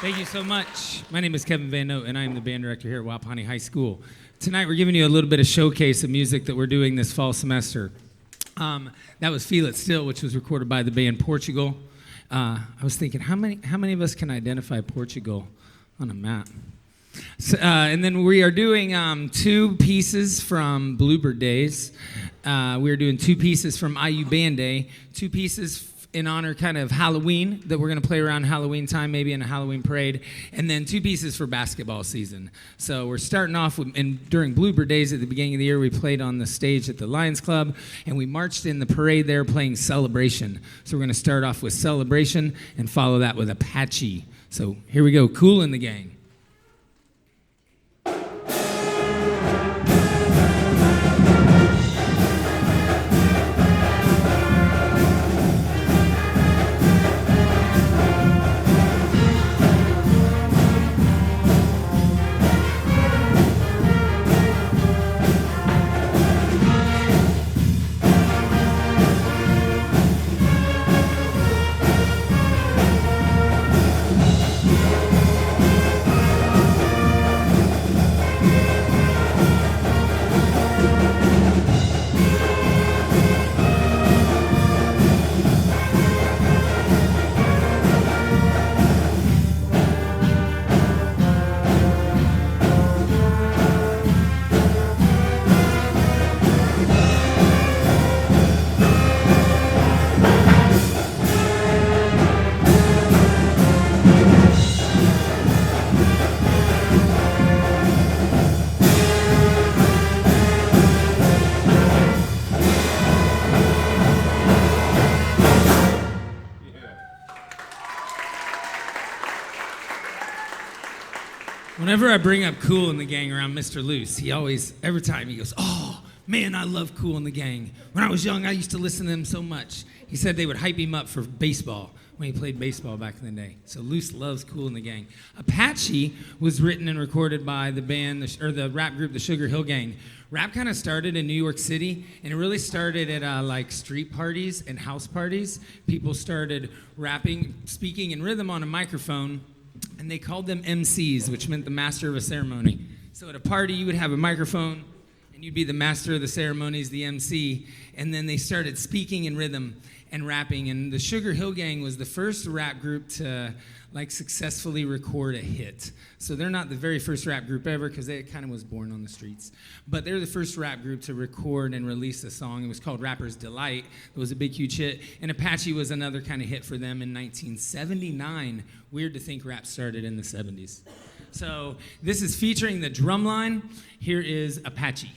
Thank you so much. My name is Kevin Van Note, and I am the band director here at Wapahani High School. Tonight, we're giving you a little bit of showcase of music that we're doing this fall semester. That was Feel It Still, which was recorded by the band Portugal. I was thinking, how many of us can identify Portugal on a map? So, and then we are doing 2 pieces from Bluebird Days. We are doing 2 pieces from IU Band Day, 2 pieces in honor kind of Halloween that we're going to play around Halloween time, maybe in a Halloween parade, and then 2 pieces for basketball season. So we're starting off with, and during Bluebird Days at the beginning of the year, we played on the stage at the Lions Club, and we marched in the parade there playing Celebration. So we're going to start off with Celebration and follow that with Apache. So here we go, Kool and the Gang. Whenever I bring up Kool and the Gang around Mr. Luce, he always, every time he goes, "Oh, man, I love Kool and the Gang. When I was young, I used to listen to them so much." He said they would hype him up for baseball when he played baseball back in the day. So Luce loves Kool and the Gang. Apache was written and recorded by the band, or the rap group, the Sugar Hill Gang. Rap kind of started in New York City, and it really started at like street parties and house parties. People started rapping, speaking in rhythm on a microphone, and they called them MCs, which meant the master of a ceremony. So at a party, you would have a microphone, and you'd be the master of the ceremonies, the MC, and then they started speaking in rhythm and rapping. And the Sugar Hill Gang was the first rap group to like successfully record a hit. So they're not the very first rap group ever, because they kind of was born on the streets. But they're the first rap group to record and release a song. It was called Rapper's Delight. It was a big, huge hit. And Apache was another kind of hit for them in 1979. Weird to think rap started in the 70s. So this is featuring the drum line. Here is Apache.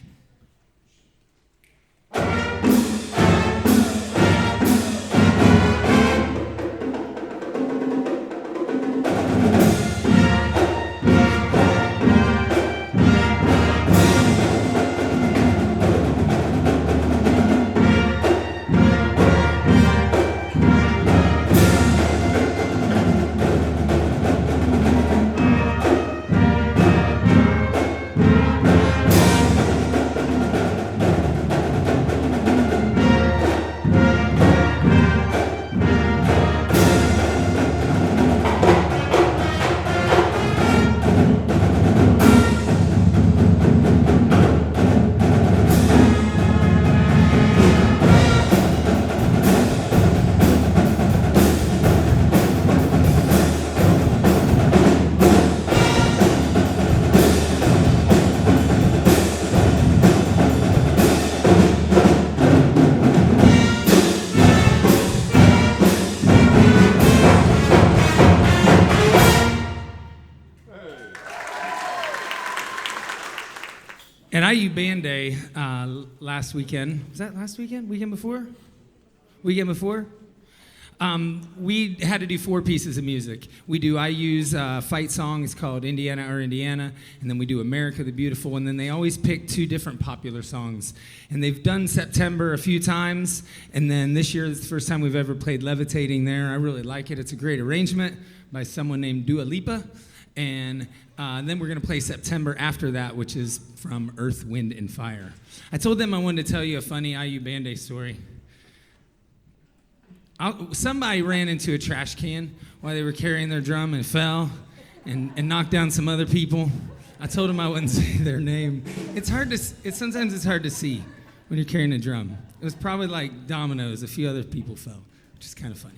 At IU Band Day last weekend, was that last weekend? Weekend before? Weekend before? We had to do 4 pieces of music. We do IU's fight song, it's called Indiana or Indiana, and then we do America the Beautiful, and then they always pick 2 different popular songs. And they've done September a few times, and then this year is the first time we've ever played Levitating there. I really like it. It's a great arrangement by someone named Dua Lipa. And then we're going to play September after that, which is from Earth, Wind, and Fire. I told them I wanted to tell you a funny IU Band Day story. Somebody ran into a trash can while they were carrying their drum and fell, and knock down some other people. I told them I wouldn't say their name. Sometimes it's hard to see when you're carrying a drum. It was probably like dominoes. A few other people fell, which is kind of funny.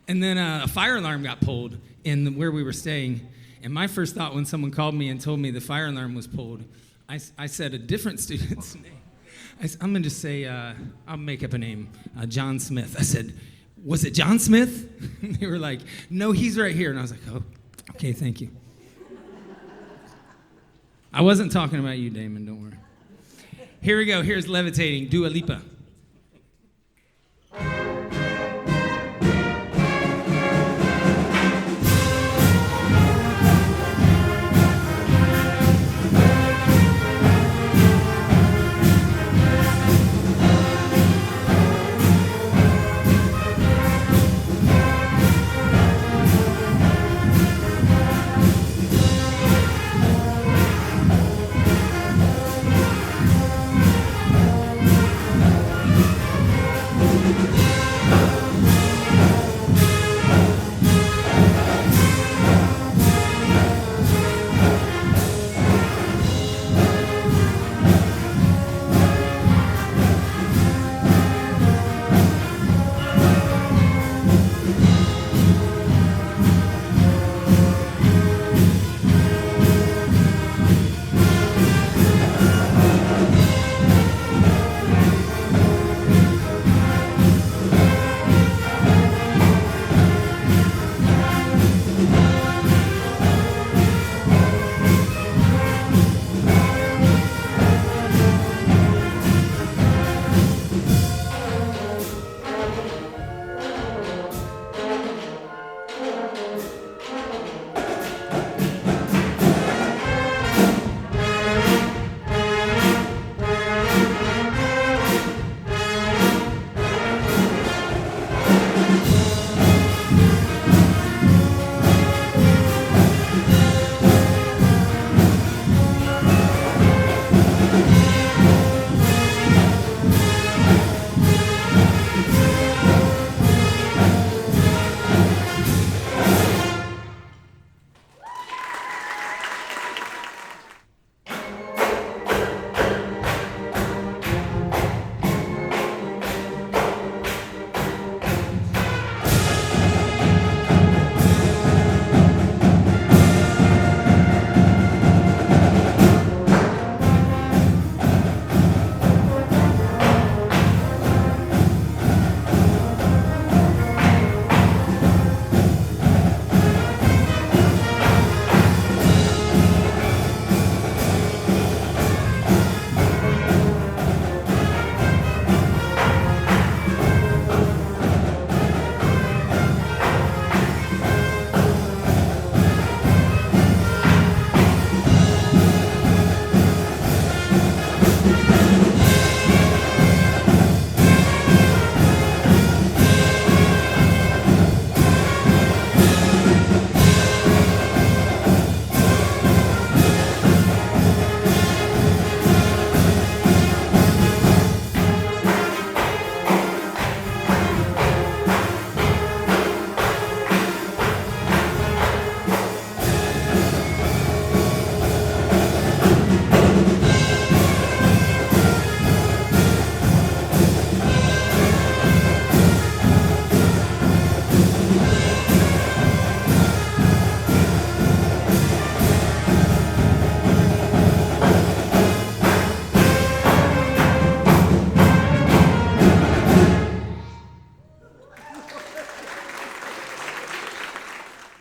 And then a fire alarm got pulled in where we were staying. And my first thought when someone called me and told me the fire alarm was pulled, I said a different student's name. I'm going to just say, I'll make up a name, John Smith. I said, was it John Smith? And they were like, no, he's right here. And I was like, oh, okay, thank you. I wasn't talking about you, Damon, don't worry. Here we go. Here's Levitating, Dua Lipa.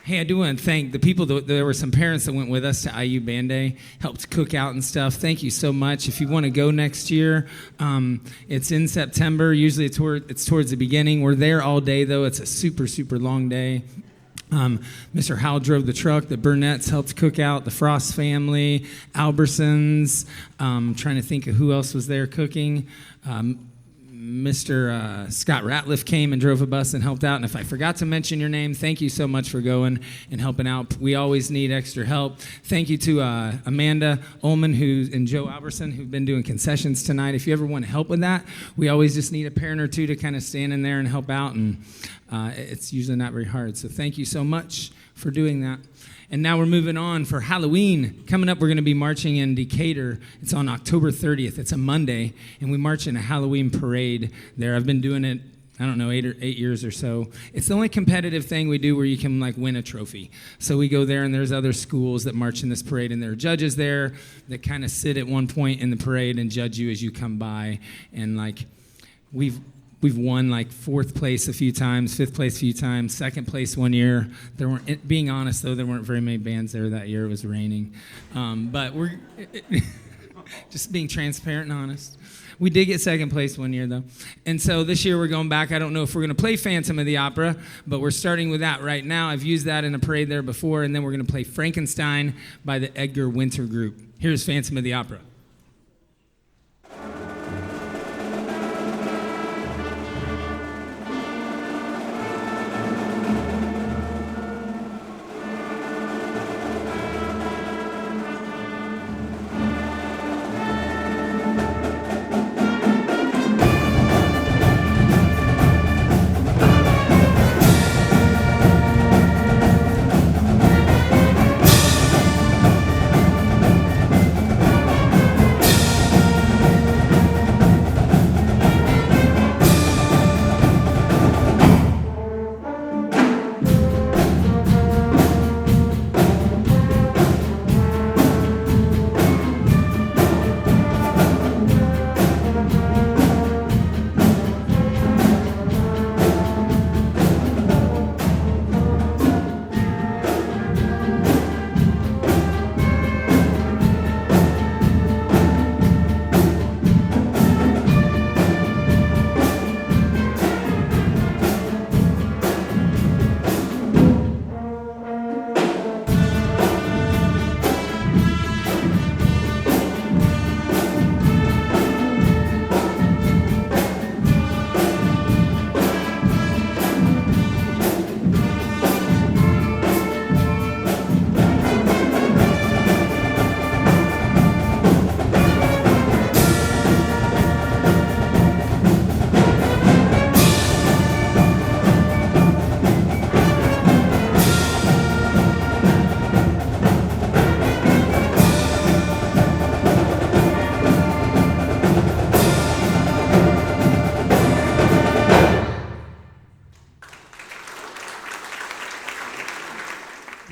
Hey, I do want to thank the people. There were some parents that went with us to IU Band Day, helped cook out and stuff. Thank you so much. If you want to go next year, it's in September. Usually it's towards the beginning. We're there all day, though. It's a super, super long day. Mr. Howell drove the truck. The Burnett's helped cook out. The Frost family, Albersons. Trying to think of who else was there cooking. Mr. Scott Ratliff came and drove a bus and helped out. And if I forgot to mention your name, thank you so much for going and helping out. We always need extra help. Thank you to Amanda Ullman and Joe Alberson, who've been doing concessions tonight. If you ever want to help with that, we always just need a parent or two to kind of stand in there and help out. And it's usually not very hard. So thank you so much for doing that. And now we're moving on for Halloween. Coming up, we're going to be marching in Decatur. It's on October 30th. It's a Monday, and we march in a Halloween parade there. I've been doing it, I don't know, 8 years or so. It's the only competitive thing we do where you can like win a trophy. So we go there, and there's other schools that march in this parade, and there are judges there that kind of sit at one point in the parade and judge you as you come by. And like we've won like 4th place a few times, 5th place a few times, 2nd place one year. There weren't, being honest though, there weren't very many bands there that year. It was raining. But we're just being transparent and honest. We did get 2nd place one year though. And so this year we're going back. I don't know if we're going to play Phantom of the Opera, but we're starting with that right now. I've used that in a parade there before, and then we're going to play Frankenstein by the Edgar Winter Group. Here's Phantom of the Opera.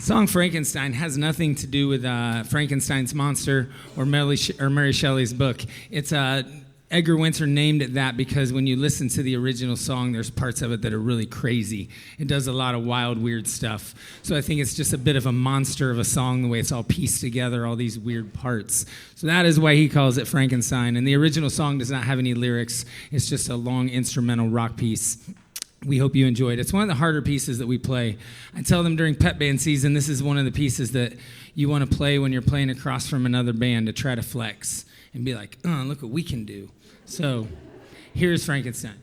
The song Frankenstein has nothing to do with Frankenstein's monster or Mary Shelley's book. It's Edgar Winter named it that because when you listen to the original song, there's parts of it that are really crazy. It does a lot of wild, weird stuff. So I think it's just a bit of a monster of a song, the way it's all pieced together, all these weird parts. So that is why he calls it Frankenstein. And the original song does not have any lyrics. It's just a long instrumental rock piece. We hope you enjoyed it. It's one of the harder pieces that we play. I tell them during pep band season, this is one of the pieces that you want to play when you're playing across from another band to try to flex and be like, oh, look what we can do. So here's Frankenstein.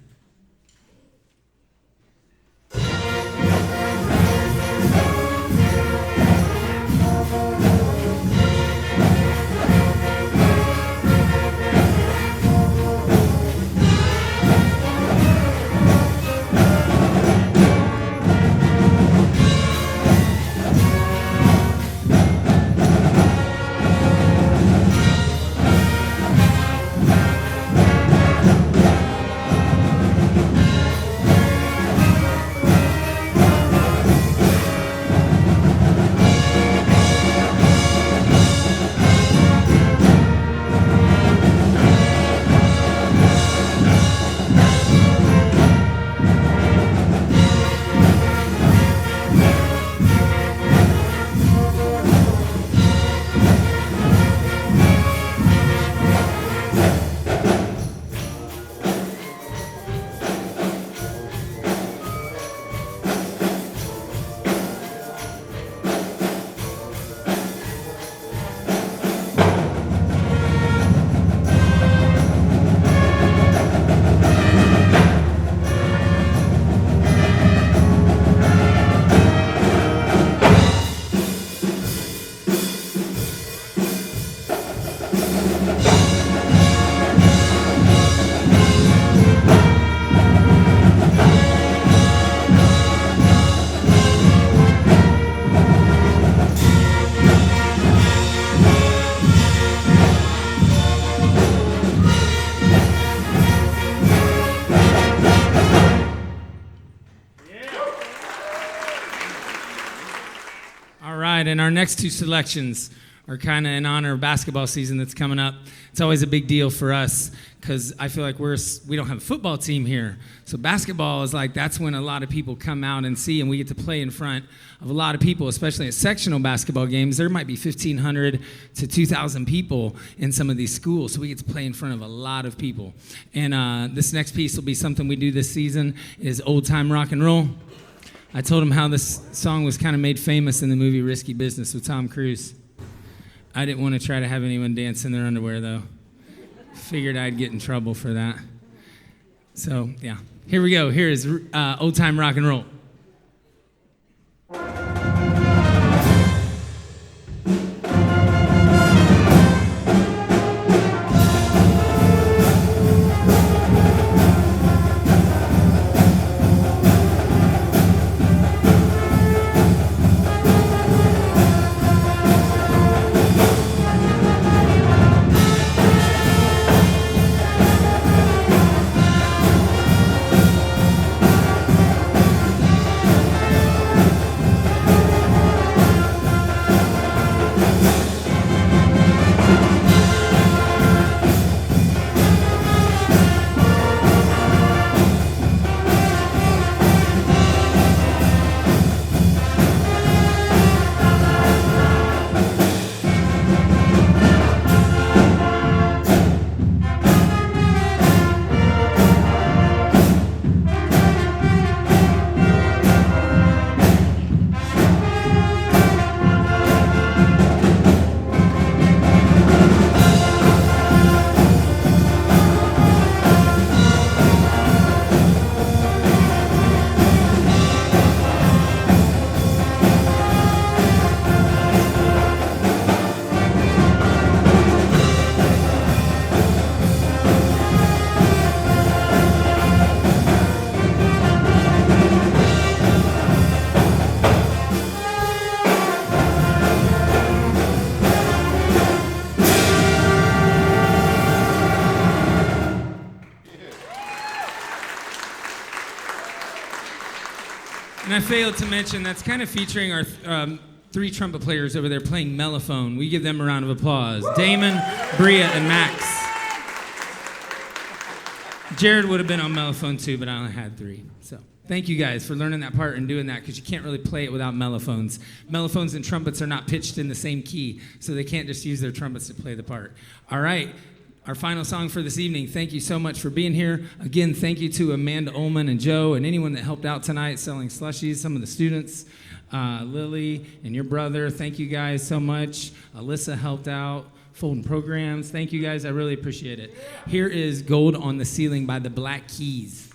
right, and our next two selections are kind of in honor of basketball season that's coming up. It's always a big deal for us because I feel like we don't have a football team here. So basketball is like, that's when a lot of people come out and see, and we get to play in front of a lot of people, especially at sectional basketball games. There might be 1,500 to 2,000 people in some of these schools, so we get to play in front of a lot of people. And this next piece will be something we do this season. It is old time rock and roll. I told him how this song was kind of made famous in the movie Risky Business with Tom Cruise. I didn't want to try to have anyone dance in their underwear, though. Figured I'd get in trouble for that. So, yeah. Here we go. Here is old time rock and roll. And I failed to mention that's kind of featuring our three trumpet players over there playing mellophone. We give them a round of applause. Damon, Bria, and Max. Jared would have been on mellophone too, but I only had three. So thank you guys for learning that part and doing that, because you can't really play it without mellophones. Mellophones and trumpets are not pitched in the same key, so they can't just use their trumpets to play the part. All right. Our final song for this evening. Thank you so much for being here. Again, thank you to Amanda Ullman and Joe and anyone that helped out tonight selling slushies, some of the students, Lily and your brother. Thank you guys so much. Alyssa helped out, folding programs. Thank you guys. I really appreciate it. Here is Gold on the Ceiling by the Black Keys.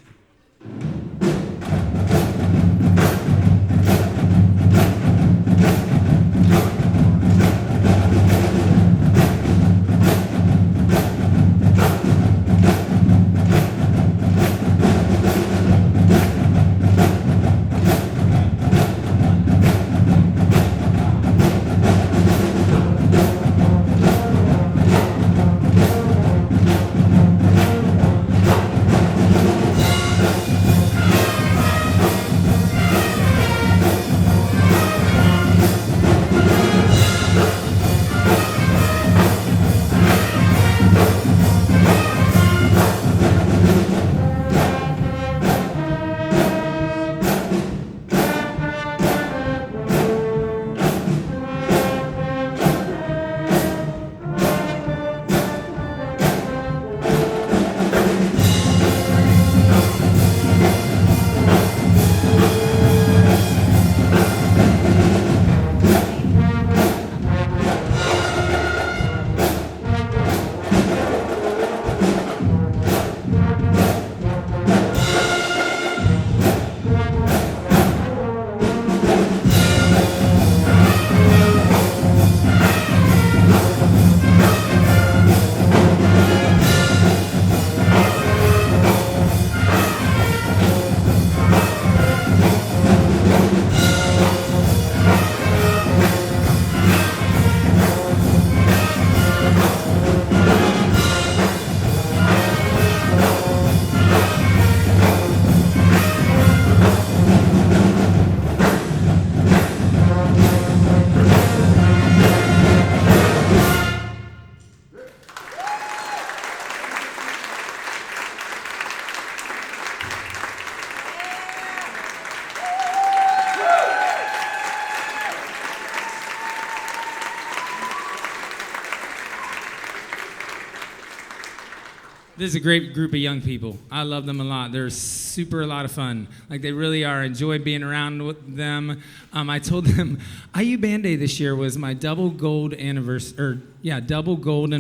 This is a great group of young people. I love them a lot. They're a lot of fun. Like, they really are. I enjoy being around with them. I told them IU Band Day this year was my double golden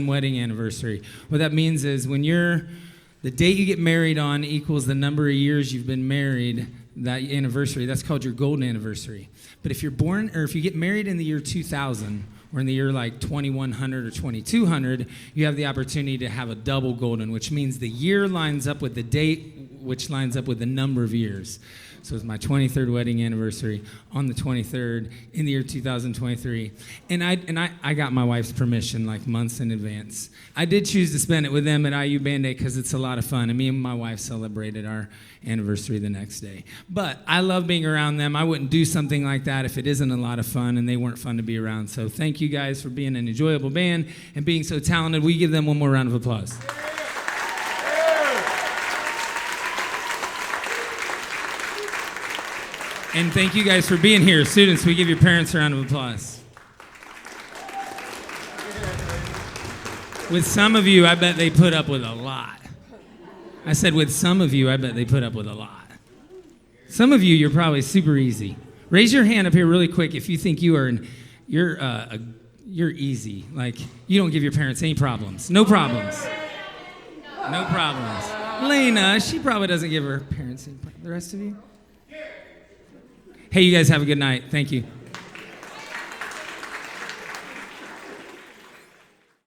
wedding anniversary. What that means is the date you get married on equals the number of years you've been married, that anniversary. That's called your golden anniversary. But if you get married in the year 2000, or in the year like 2100 or 2200, you have the opportunity to have a double golden, which means the year lines up with the date, which lines up with the number of years. So it's my 23rd wedding anniversary on the 23rd in the year 2023. And I got my wife's permission like months in advance. I did choose to spend it with them at IU Band Day because it's a lot of fun. And me and my wife celebrated our anniversary the next day. But I love being around them. I wouldn't do something like that if it isn't a lot of fun and they weren't fun to be around. So thank you guys for being an enjoyable band and being so talented. We give them one more round of applause. And thank you guys for being here. Students, we give your parents a round of applause. With some of you, I bet they put up with a lot. I said with some of you, I bet they put up with a lot. Some of you, you're probably super easy. Raise your hand up here really quick if you think you're easy. Like, you don't give your parents any problems. No problems. No problems. Lena, she probably doesn't give her parents any problems. The rest of you? Hey, you guys have a good night. Thank you.